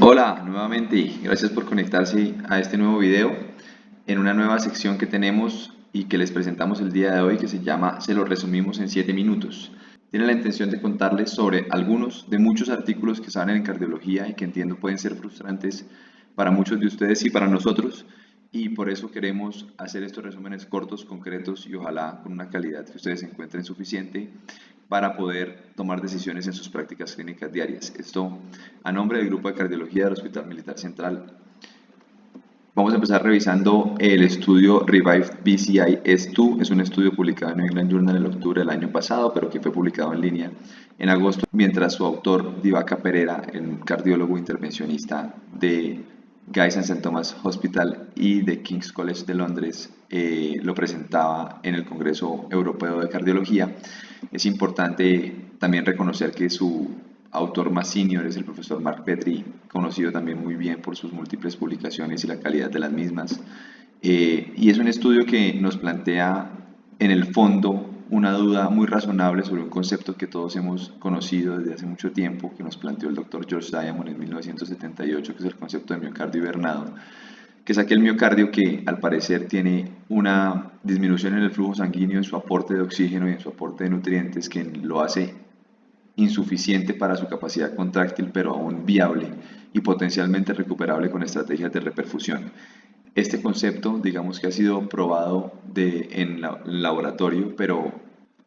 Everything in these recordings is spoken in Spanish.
Hola, nuevamente, gracias por conectarse a este nuevo video en una nueva sección que tenemos y que les presentamos el día de hoy que se llama Se lo resumimos en 7 minutos. Tiene la intención de contarles sobre algunos de muchos artículos que salen en cardiología y que entiendo pueden ser frustrantes para muchos de ustedes y para nosotros, y por eso queremos hacer estos resúmenes cortos, concretos y ojalá con una calidad que ustedes encuentren suficiente para poder tomar decisiones en sus prácticas clínicas diarias. Esto a nombre del Grupo de Cardiología del Hospital Militar Central. Vamos a empezar revisando el estudio Revive BCI S2. Es un estudio publicado en New England Journal en octubre del año pasado, pero que fue publicado en línea en agosto, mientras su autor, Divaka Perera, el cardiólogo intervencionista de Guy's and St. Thomas Hospital y de King's College de Londres, lo presentaba en el Congreso Europeo de Cardiología. Es importante también reconocer que su autor más senior es el profesor Mark Petrie, conocido también muy bien por sus múltiples publicaciones y la calidad de las mismas. Y es un estudio que nos plantea en el fondo una duda muy razonable sobre un concepto que todos hemos conocido desde hace mucho tiempo, que nos planteó el doctor George Diamond en 1978, que es el concepto de miocardio hibernado, que es aquel miocardio que al parecer tiene una disminución en el flujo sanguíneo, en su aporte de oxígeno y en su aporte de nutrientes, que lo hace insuficiente para su capacidad contráctil, pero aún viable y potencialmente recuperable con estrategias de reperfusión. Este concepto, digamos que ha sido probado en laboratorio, pero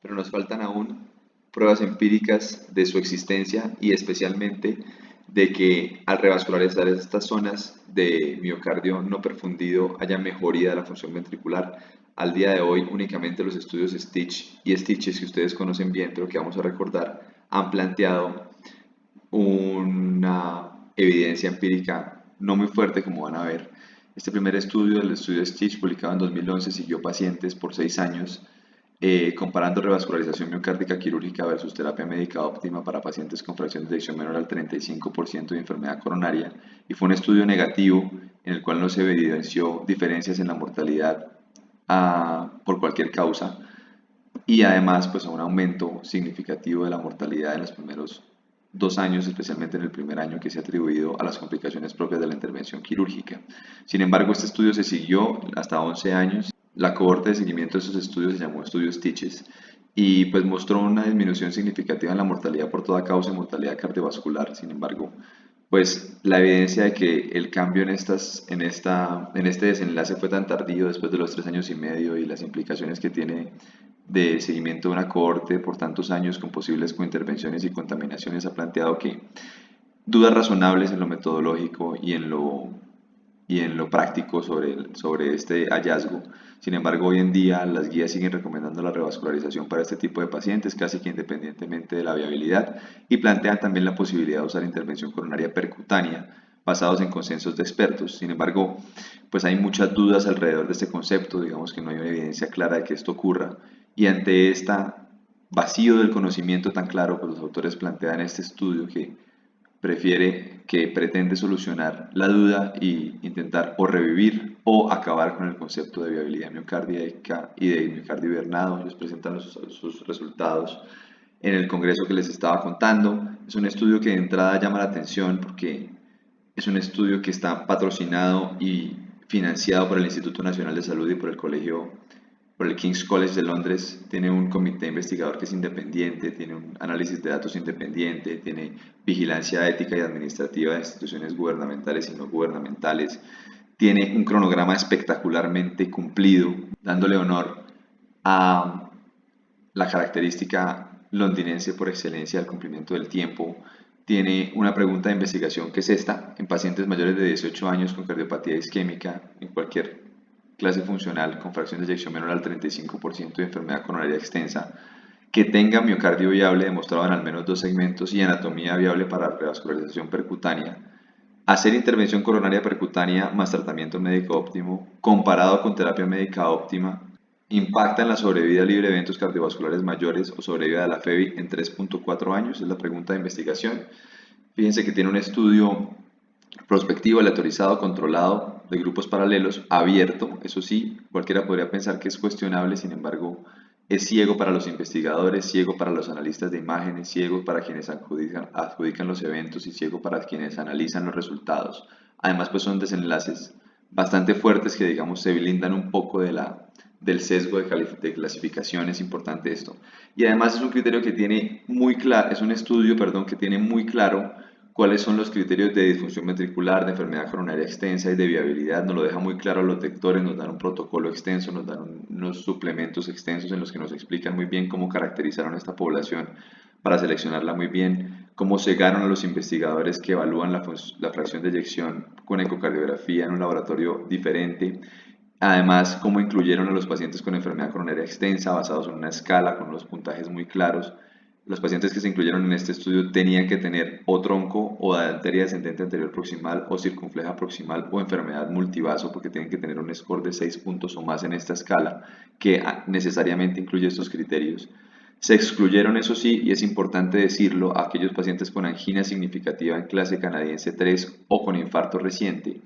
nos faltan aún pruebas empíricas de su existencia y especialmente de que al revascularizar estas zonas de miocardio no perfundido haya mejoría de la función ventricular. Al día de hoy únicamente los estudios Stitch y Stitches que ustedes conocen bien, pero que vamos a recordar, han planteado una evidencia empírica no muy fuerte, como van a ver. Este primer estudio, el estudio Stitch, publicado en 2011, siguió pacientes por 6 años, comparando revascularización miocárdica quirúrgica versus terapia médica óptima para pacientes con fracción de eyección menor al 35% de enfermedad coronaria, y fue un estudio negativo en el cual no se evidenció diferencias en la mortalidad por cualquier causa, y además pues a un aumento significativo de la mortalidad en los primeros 2 años, especialmente en el primer año, que se ha atribuido a las complicaciones propias de la intervención quirúrgica. Sin embargo, este estudio se siguió hasta 11 años. La cohorte de seguimiento de esos estudios se llamó estudio Stitches y pues mostró una disminución significativa en la mortalidad por toda causa y mortalidad cardiovascular. Sin embargo, pues la evidencia de que el cambio en este desenlace fue tan tardío después de los 3 años y medio y las implicaciones que tiene de seguimiento de una cohorte por tantos años con posibles cointervenciones y contaminaciones ha planteado que dudas razonables en lo metodológico y en lo práctico sobre este hallazgo. Sin embargo, hoy en día las guías siguen recomendando la revascularización para este tipo de pacientes, casi que independientemente de la viabilidad, y plantean también la posibilidad de usar intervención coronaria percutánea basados en consensos de expertos. Sin embargo, pues hay muchas dudas alrededor de este concepto, digamos que no hay una evidencia clara de que esto ocurra, y ante este vacío del conocimiento tan claro, pues los autores plantean este estudio que pretende solucionar la duda y intentar o revivir o acabar con el concepto de viabilidad miocárdica y de miocardio hibernado. Les presentan sus resultados en el congreso que les estaba contando. Es un estudio que de entrada llama la atención porque es un estudio que está patrocinado y financiado por el Instituto Nacional de Salud y por el King's College de Londres. Tiene un comité investigador que es independiente, tiene un análisis de datos independiente, tiene vigilancia ética y administrativa de instituciones gubernamentales y no gubernamentales, tiene un cronograma espectacularmente cumplido, dándole honor a la característica londinense por excelencia del cumplimiento del tiempo. Tiene una pregunta de investigación que es esta: en pacientes mayores de 18 años con cardiopatía isquémica en cualquier clase funcional con fracción de eyección menor al 35% de enfermedad coronaria extensa, que tenga miocardio viable demostrado en al menos 2 segmentos y anatomía viable para revascularización percutánea, hacer intervención coronaria percutánea más tratamiento médico óptimo comparado con terapia médica óptima, impacta en la sobrevida libre de eventos cardiovasculares mayores o sobrevida de la FEBI en 3.4 años, es la pregunta de investigación. Fíjense que tiene un estudio prospectivo, aleatorizado, controlado, de grupos paralelos, abierto. Eso sí, cualquiera podría pensar que es cuestionable, sin embargo, es ciego para los investigadores, ciego para los analistas de imágenes, ciego para quienes adjudican los eventos y ciego para quienes analizan los resultados. Además, pues son desenlaces bastante fuertes que, digamos, se blindan un poco del sesgo de clasificación. Es importante esto. Y además es un criterio que tiene muy claro, es un estudio, perdón, que tiene muy claro cuáles son los criterios de disfunción ventricular, de enfermedad coronaria extensa y de viabilidad. Nos lo deja muy claro a los lectores, nos dan un protocolo extenso, nos dan unos suplementos extensos en los que nos explican muy bien cómo caracterizaron esta población para seleccionarla muy bien, cómo cegaron a los investigadores que evalúan la fracción de eyección con ecocardiografía en un laboratorio diferente. Además, cómo incluyeron a los pacientes con enfermedad coronaria extensa basados en una escala con los puntajes muy claros. Los pacientes que se incluyeron en este estudio tenían que tener o tronco o arteria descendente anterior proximal o circunfleja proximal o enfermedad multivaso, porque tienen que tener un score de 6 puntos o más en esta escala que necesariamente incluye estos criterios. Se excluyeron, eso sí, y es importante decirlo, a aquellos pacientes con angina significativa en clase canadiense 3 o con infarto reciente.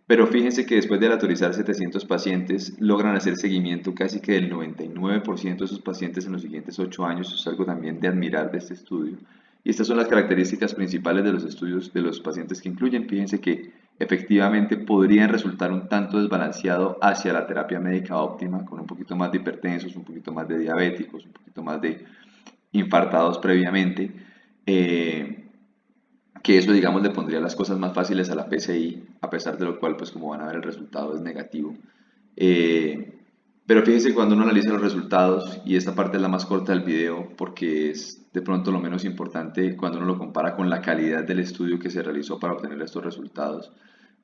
Pero fíjense que después de aleatorizar 700 pacientes, logran hacer seguimiento casi que del 99% de esos pacientes en los siguientes 8 años. Eso es algo también de admirar de este estudio. Y estas son las características principales de los estudios de los pacientes que incluyen. Fíjense que efectivamente podrían resultar un tanto desbalanceado hacia la terapia médica óptima, con un poquito más de hipertensos, un poquito más de diabéticos, un poquito más de infartados previamente. Eh, que eso, digamos, le pondría las cosas más fáciles a la PCI, a pesar de lo cual, pues como van a ver, el resultado es negativo. Eh, pero fíjense cuando uno analiza los resultados, y esta parte es la más corta del video, porque es de pronto lo menos importante cuando uno lo compara con la calidad del estudio que se realizó para obtener estos resultados.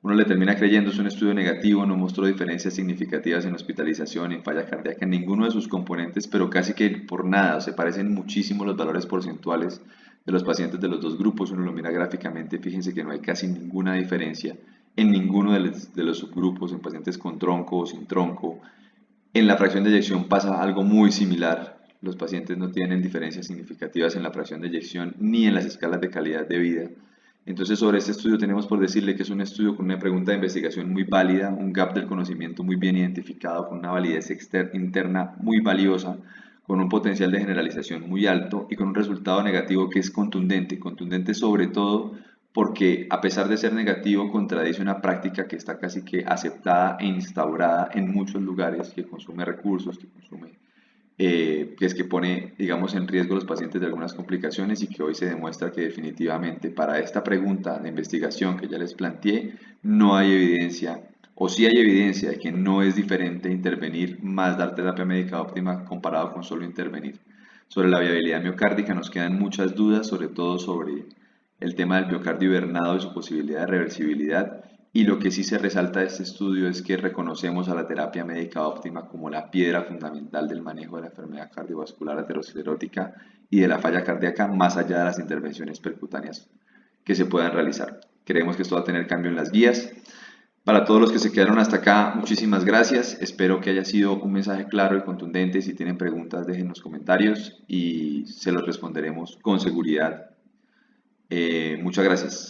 Uno le termina creyendo, es un estudio negativo, no mostró diferencias significativas en hospitalización, en falla cardíaca, en ninguno de sus componentes, pero casi que por nada, se parecen muchísimo los valores porcentuales de los pacientes de los dos grupos. Uno lo mira gráficamente, fíjense que no hay casi ninguna diferencia en ninguno de los subgrupos, en pacientes con tronco o sin tronco. En la fracción de eyección pasa algo muy similar. Los pacientes no tienen diferencias significativas en la fracción de eyección ni en las escalas de calidad de vida. Entonces, sobre este estudio tenemos por decirle que es un estudio con una pregunta de investigación muy válida, un gap del conocimiento muy bien identificado, con una validez interna muy valiosa, con un potencial de generalización muy alto y con un resultado negativo que es contundente, contundente sobre todo porque a pesar de ser negativo contradice una práctica que está casi que aceptada e instaurada en muchos lugares, que consume recursos, que es que pone, digamos, en riesgo a los pacientes de algunas complicaciones y que hoy se demuestra que definitivamente para esta pregunta de investigación que ya les planteé, no hay evidencia, o sí hay evidencia de que no es diferente intervenir más dar terapia médica óptima comparado con solo intervenir. Sobre la viabilidad miocárdica nos quedan muchas dudas, sobre todo sobre el tema del miocardio hibernado y su posibilidad de reversibilidad. Y lo que sí se resalta de este estudio es que reconocemos a la terapia médica óptima como la piedra fundamental del manejo de la enfermedad cardiovascular aterosclerótica y de la falla cardíaca, más allá de las intervenciones percutáneas que se puedan realizar. Creemos que esto va a tener cambio en las guías. Para todos los que se quedaron hasta acá, muchísimas gracias. Espero que haya sido un mensaje claro y contundente. Si tienen preguntas, dejen los comentarios y se los responderemos con seguridad. Muchas gracias.